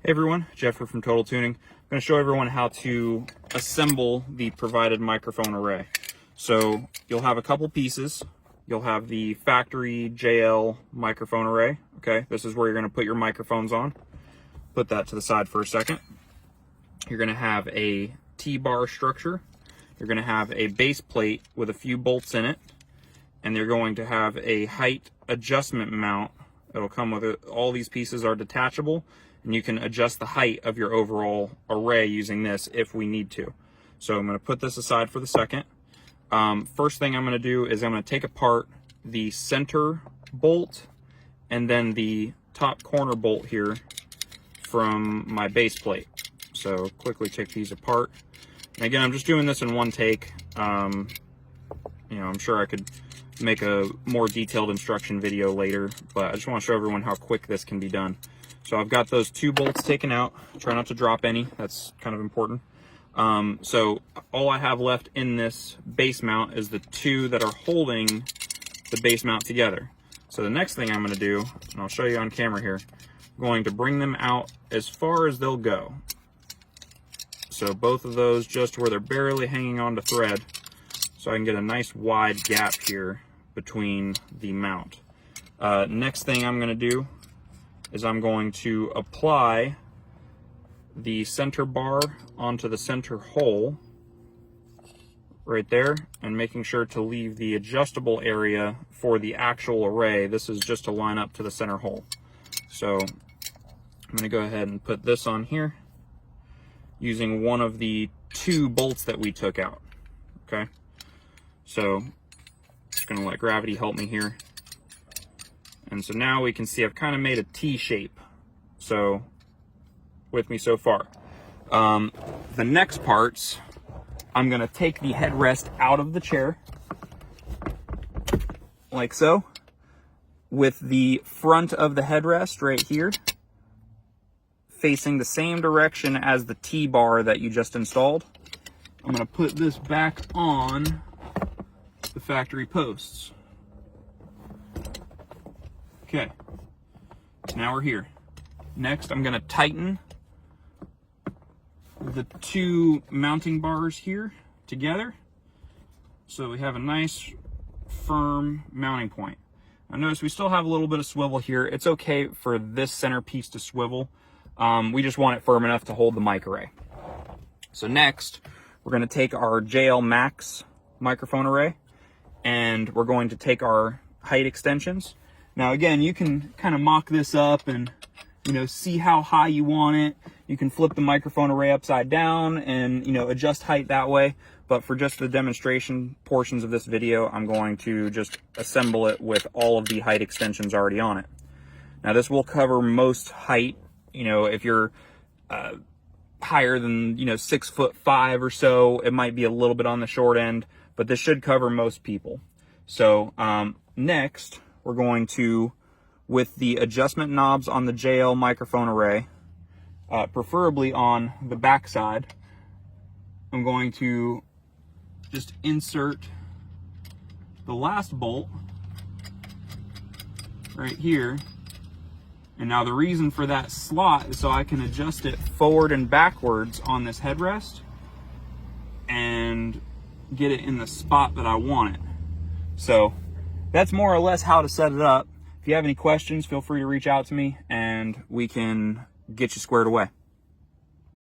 Hey everyone, Jeffrey from Total Tuning. I'm going to show everyone how to assemble the provided microphone array. So you'll have a couple pieces. You'll have the factory JL microphone array. Okay, this is where you're going to put your microphones on. Put that to the side for a second. You're going to have a T-bar structure. You're going to have a base plate with a few bolts in it. And you're going to have a height adjustment mount. It'll come with it. All these pieces are detachable, and you can adjust the height of your overall array using this if we need to. So I'm going to put this aside for the second. First thing I'm going to do is I'm going to take apart the center bolt and then the top corner bolt here from my base plate. So quickly take these apart. And again, I'm just doing this in one take. I'm sure I could make a more detailed instruction video later, but I just want to show everyone how quick this can be done. So I've got those two bolts taken out. Try not to drop any. That's kind of important. So all I have left in this base mount is the two that are holding the base mount together. So the next thing I'm going to do, and I'll show you on camera here, I'm going to bring them out as far as they'll go. So both of those just where they're barely hanging onto thread, so I can get a nice wide gap here between the mount. Next thing I'm going to do is I'm going to apply the center bar onto the center hole right there, and making sure to leave the adjustable area for the actual array. This is just to line up to the center hole. So I'm going to go ahead and put this on here using one of the two bolts that we took out. Okay, so just going to let gravity help me here. And so now we can see I've kind of made a T shape. So with me so far. The next parts, I'm going to take the headrest out of the chair like so, with the front of the headrest right here facing the same direction as the T-bar that you just installed. I'm going to put this back on the factory posts. Okay, so now we're here. Next, I'm going to tighten the two mounting bars here together so we have a nice firm mounting point. Now notice we still have a little bit of swivel here. It's okay for this center piece to swivel. We just want it firm enough to hold the mic array. So next, we're going to take our JL Max microphone array, and we're going to take our height extensions. Now again, you can kind of mock this up and see how high you want it. You can flip the microphone array upside down and adjust height that way. But for just the demonstration portions of this video, I'm going to just assemble it with all of the height extensions already on it. Now this will cover most height. If you're higher than 6'5" or so, it might be a little bit on the short end, but this should cover most people. So next, we're going to, with the adjustment knobs on the JL microphone array, preferably on the back side, I'm going to just insert the last bolt right here. And now the reason for that slot is so I can adjust it forward and backwards on this headrest and get it in the spot that I want it. So that's more or less how to set it up. If you have any questions, feel free to reach out to me and we can get you squared away.